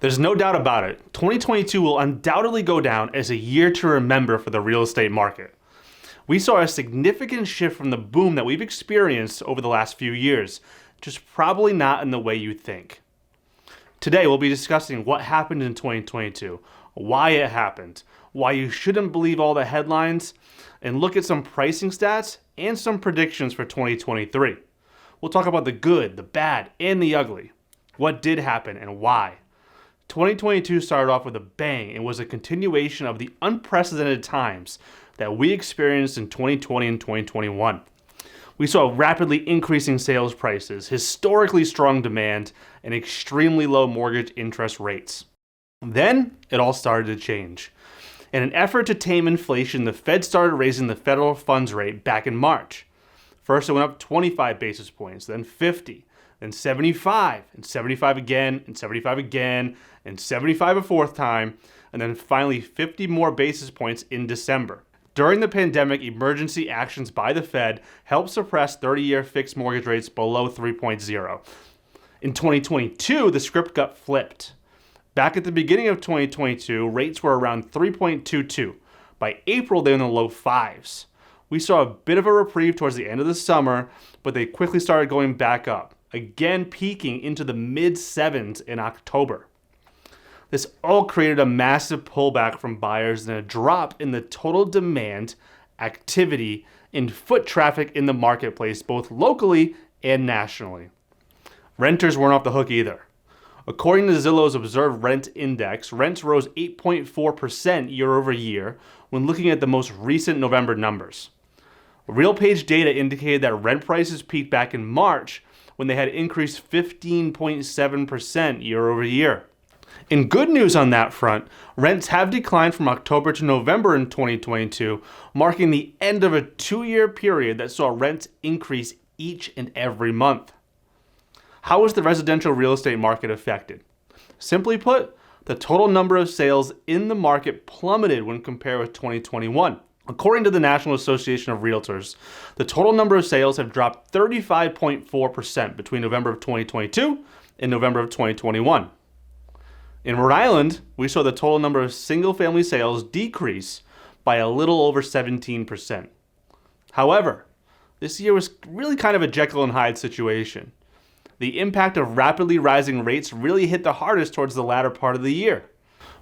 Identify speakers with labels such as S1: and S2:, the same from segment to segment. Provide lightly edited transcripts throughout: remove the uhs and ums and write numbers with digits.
S1: There's no doubt about it. 2022 will undoubtedly go down as a year to remember for the real estate market. We saw a significant shift from the boom that we've experienced over the last few years, just probably not in the way you think. Today, we'll be discussing what happened in 2022, why it happened, why you shouldn't believe all the headlines, and look at some pricing stats and some predictions for 2023. We'll talk about the good, the bad, and the ugly. What did happen and why? 2022 started off with a bang and was a continuation of the unprecedented times that we experienced in 2020 and 2021. We saw rapidly increasing sales prices, historically strong demand, and extremely low mortgage interest rates. Then it all started to change. In an effort to tame inflation, the Fed started raising the federal funds rate back in March. First, it went up 25 basis points, then 50, then 75, and 75 again, and 75 again, and 75 a fourth time, and then finally 50 more basis points in December. During the pandemic, emergency actions by the Fed helped suppress 30-year fixed mortgage rates below 3.0. In 2022, the script got flipped. Back at the beginning of 2022, rates were around 3.22. By April, they were in the low fives. We saw a bit of a reprieve towards the end of the summer, but they quickly started going back up, again peaking into the mid-sevens in October. This all created a massive pullback from buyers and a drop in the total demand, activity, and foot traffic in the marketplace, both locally and nationally. Renters weren't off the hook either. According to Zillow's Observed Rent Index, rents rose 8.4% year over year when looking at the most recent November numbers. RealPage data indicated that rent prices peaked back in March when they had increased 15.7% year over year. In good news on that front, rents have declined from October to November in 2022, marking the end of a 2-year period that saw rents increase each and every month. How was the residential real estate market affected? Simply put, the total number of sales in the market plummeted when compared with 2021. According to the National Association of Realtors, the total number of sales have dropped 35.4% between November of 2022 and November of 2021. In Rhode Island, we saw the total number of single-family sales decrease by a little over 17%. However, this year was really kind of a Jekyll and Hyde situation. The impact of rapidly rising rates really hit the hardest towards the latter part of the year.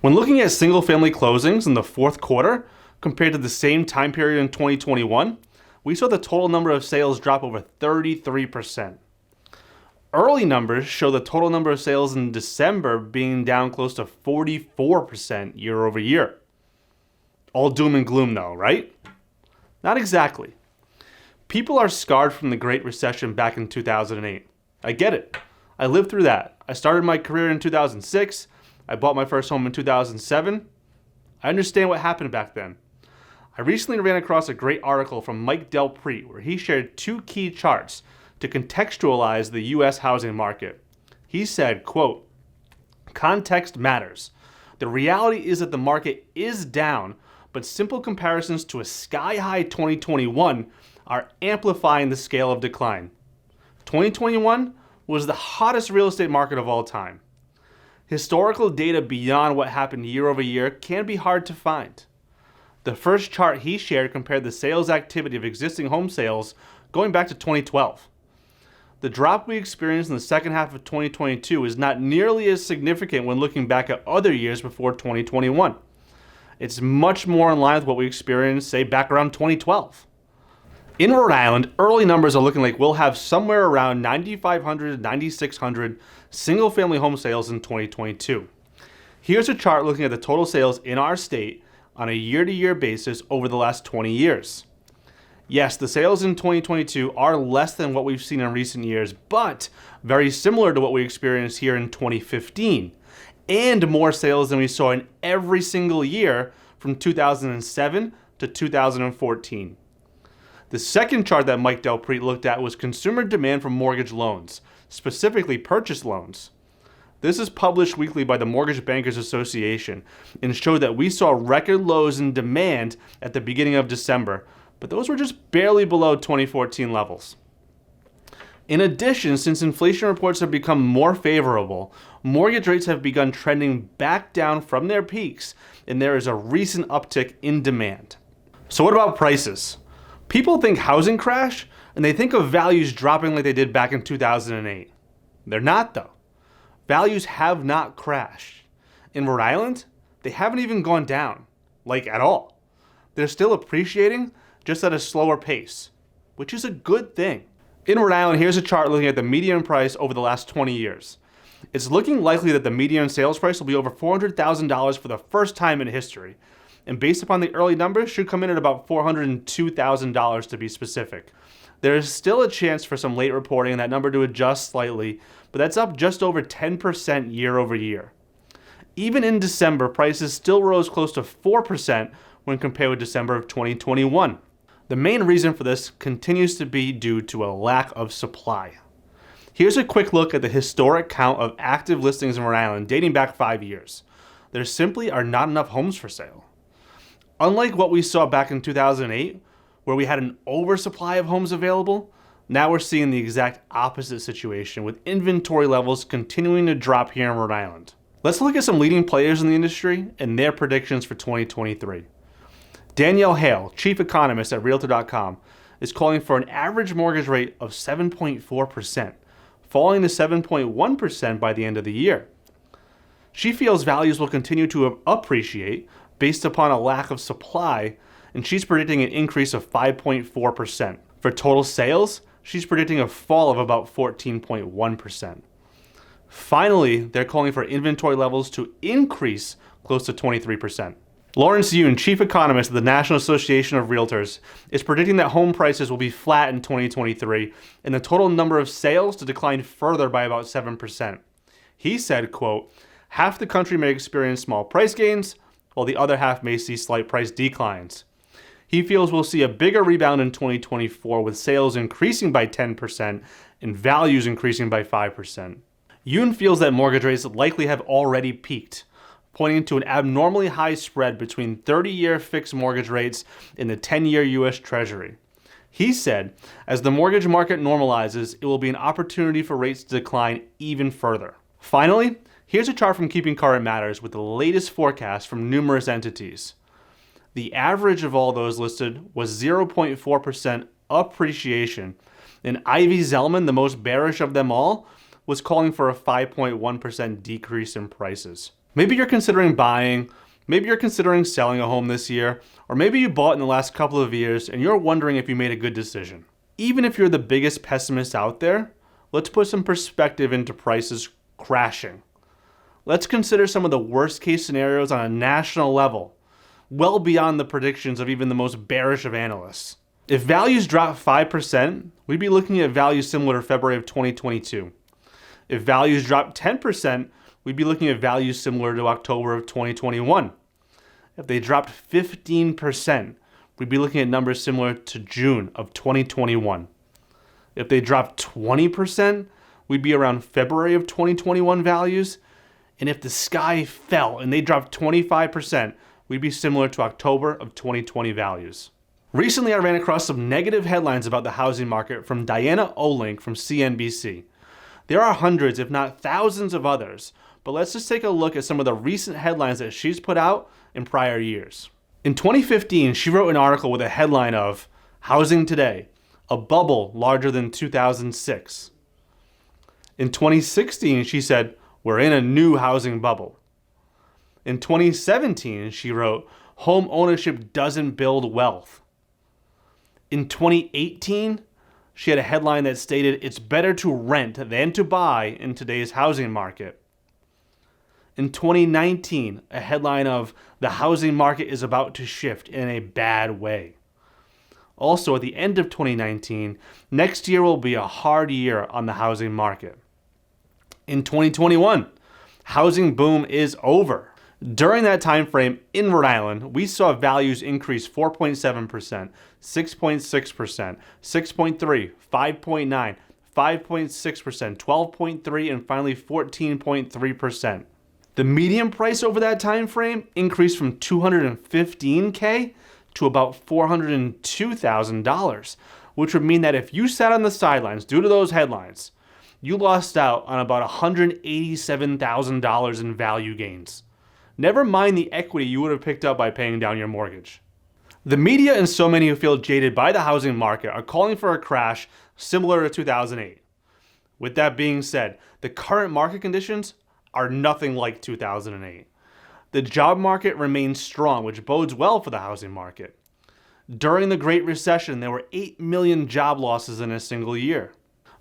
S1: When looking at single-family closings in the fourth quarter compared to the same time period in 2021, we saw the total number of sales drop over 33%. Early numbers show the total number of sales in December being down close to 44% year over year. All doom and gloom though, right? Not exactly. People are scarred from the Great Recession back in 2008. I get it. I lived through that. I started my career in 2006. I bought my first home in 2007. I understand what happened back then. I recently ran across a great article from Mike Del Prete where he shared 2 key charts to contextualize the U.S. housing market. He said, quote, "Context matters. The reality is that the market is down, but simple comparisons to a sky-high 2021 are amplifying the scale of decline. 2021 was the hottest real estate market of all time. Historical data beyond what happened year over year can be hard to find." The first chart he shared compared the sales activity of existing home sales going back to 2012. The drop we experienced in the second half of 2022 is not nearly as significant when looking back at other years before 2021. It's much more in line with what we experienced, say, back around 2012. In Rhode Island, early numbers are looking like we'll have somewhere around 9,500 to 9,600 single-family home sales in 2022. Here's a chart looking at the total sales in our state on a year-to-year basis over the last 20 years. Yes, the sales in 2022 are less than what we've seen in recent years, but very similar to what we experienced here in 2015, and more sales than we saw in every single year from 2007 to 2014. The second chart that Mike Del Prete looked at was consumer demand for mortgage loans, specifically purchase loans. This is published weekly by the Mortgage Bankers Association and showed that we saw record lows in demand at the beginning of December, but those were just barely below 2014 levels. In addition, since inflation reports have become more favorable, mortgage rates have begun trending back down from their peaks, and there is a recent uptick in demand. So what about prices? People think housing crash, and they think of values dropping like they did back in 2008. They're not, though. Values have not crashed. In Rhode Island, they haven't even gone down, like at all. They're still appreciating, just at a slower pace, which is a good thing. In Rhode Island, here's a chart looking at the median price over the last 20 years. It's looking likely that the median sales price will be over $400,000 for the first time in history, and based upon the early numbers, should come in at about $402,000 to be specific. There is still a chance for some late reporting and that number to adjust slightly, but that's up just over 10% year over year. Even in December, prices still rose close to 4% when compared with December of 2021. The main reason for this continues to be due to a lack of supply. Here's a quick look at the historic count of active listings in Rhode Island dating back 5 years. There simply are not enough homes for sale. Unlike what we saw back in 2008, where we had an oversupply of homes available, now we're seeing the exact opposite situation with inventory levels continuing to drop here in Rhode Island. Let's look at some leading players in the industry and their predictions for 2023. Danielle Hale, chief economist at Realtor.com, is calling for an average mortgage rate of 7.4%, falling to 7.1% by the end of the year. She feels values will continue to appreciate based upon a lack of supply, and she's predicting an increase of 5.4%. For total sales, she's predicting a fall of about 14.1%. Finally, they're calling for inventory levels to increase close to 23%. Lawrence Yoon, chief economist of the National Association of Realtors, is predicting that home prices will be flat in 2023 and the total number of sales to decline further by about 7%. He said, quote, "Half the country may experience small price gains, while the other half may see slight price declines." He feels we'll see a bigger rebound in 2024 with sales increasing by 10% and values increasing by 5%. Yoon feels that mortgage rates likely have already peaked, pointing to an abnormally high spread between 30-year fixed mortgage rates and the 10-year U.S. Treasury. He said, as the mortgage market normalizes, it will be an opportunity for rates to decline even further. Finally, here's a chart from Keeping Current Matters with the latest forecast from numerous entities. The average of all those listed was 0.4% appreciation, and Ivy Zelman, the most bearish of them all, was calling for a 5.1% decrease in prices. Maybe you're considering buying, maybe you're considering selling a home this year, or maybe you bought in the last couple of years and you're wondering if you made a good decision. Even if you're the biggest pessimist out there, let's put some perspective into prices crashing. Let's consider some of the worst case scenarios on a national level, well beyond the predictions of even the most bearish of analysts. If values drop 5%, we'd be looking at values similar to February of 2022. If values drop 10%, we'd be looking at values similar to October of 2021. If they dropped 15%, we'd be looking at numbers similar to June of 2021. If they dropped 20%, we'd be around February of 2021 values. And if the sky fell and they dropped 25%, we'd be similar to October of 2020 values. Recently, I ran across some negative headlines about the housing market from Diana Olink from CNBC. There are hundreds, if not thousands of others, but let's just take a look at some of the recent headlines that she's put out in prior years. In 2015, she wrote an article with a headline of "Housing Today, a Bubble Larger Than 2006." In 2016, she said, "We're in a new housing bubble." In 2017, she wrote, "Home ownership doesn't build wealth." In 2018, she had a headline that stated, "It's better to rent than to buy in today's housing market." In 2019, a headline of, "The housing market is about to shift in a bad way." Also, at the end of 2019, "Next year will be a hard year on the housing market." In 2021, "Housing boom is over." During that time frame in Rhode Island, we saw values increase 4.7%, 6.6%, 6.3%, 5.9%, 5.6%, 12.3%, and finally 14.3%. The median price over that time frame increased from $215K to about $402,000, which would mean that if you sat on the sidelines due to those headlines, you lost out on about $187,000 in value gains. Never mind the equity you would have picked up by paying down your mortgage. The media and so many who feel jaded by the housing market are calling for a crash similar to 2008. With that being said, the current market conditions are nothing like 2008. The job market remains strong, which bodes well for the housing market. During the Great Recession, there were 8 million job losses in a single year.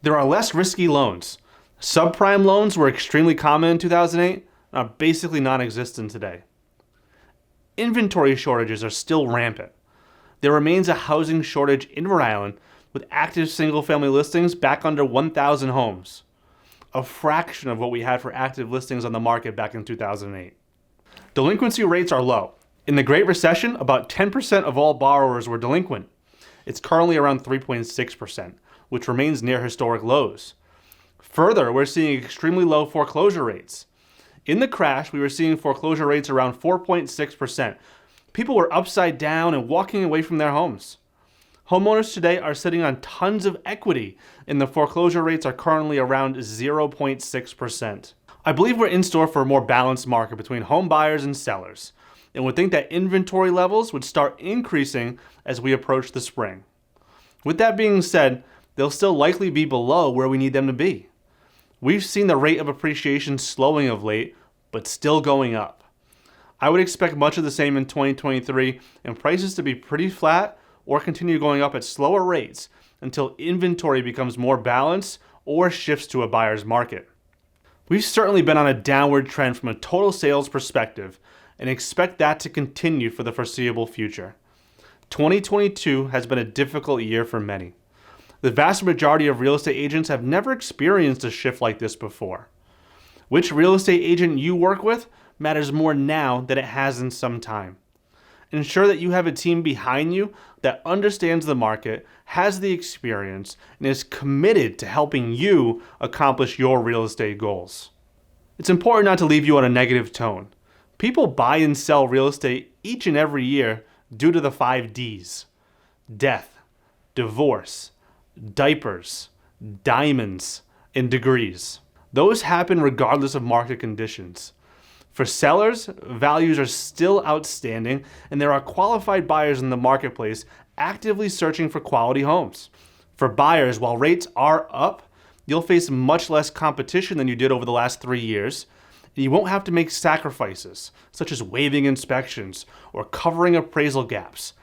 S1: There are less risky loans. Subprime loans were extremely common in 2008 and are basically non-existent today. Inventory shortages are still rampant. There remains a housing shortage in Rhode Island with active single-family listings back under 1,000 homes, a fraction of what we had for active listings on the market back in 2008. Delinquency rates are low. In the Great Recession, about 10% of all borrowers were delinquent. It's currently around 3.6%, which remains near historic lows. Further, we're seeing extremely low foreclosure rates. In the crash, we were seeing foreclosure rates around 4.6%. People were upside down and walking away from their homes. Homeowners today are sitting on tons of equity, and the foreclosure rates are currently around 0.6%. I believe we're in store for a more balanced market between home buyers and sellers, and would think that inventory levels would start increasing as we approach the spring. With that being said, they'll still likely be below where we need them to be. We've seen the rate of appreciation slowing of late, but still going up. I would expect much of the same in 2023 and prices to be pretty flat or continue going up at slower rates until inventory becomes more balanced or shifts to a buyer's market. We've certainly been on a downward trend from a total sales perspective and expect that to continue for the foreseeable future. 2022 has been a difficult year for many. The vast majority of real estate agents have never experienced a shift like this before. Which real estate agent you work with matters more now than it has in some time. Ensure that you have a team behind you that understands the market, has the experience, and is committed to helping you accomplish your real estate goals. It's important not to leave you on a negative tone. People buy and sell real estate each and every year due to the 5 Ds: death, divorce, diapers, diamonds, and degrees. Those happen regardless of market conditions. For sellers, values are still outstanding, and there are qualified buyers in the marketplace actively searching for quality homes. For buyers, while rates are up, you'll face much less competition than you did over the last 3 years, and you won't have to make sacrifices, such as waiving inspections or covering appraisal gaps.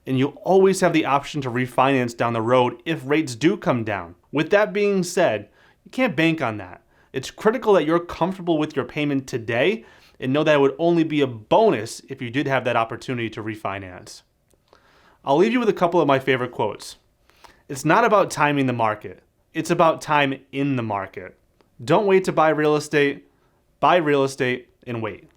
S1: And you'll always have the option to refinance down the road if rates do come down. With that being said, you can't bank on that. It's critical that you're comfortable with your payment today and know that it would only be a bonus if you did have that opportunity to refinance. I'll leave you with a couple of my favorite quotes. It's not about timing the market. It's about time in the market. Don't wait to buy real estate and wait.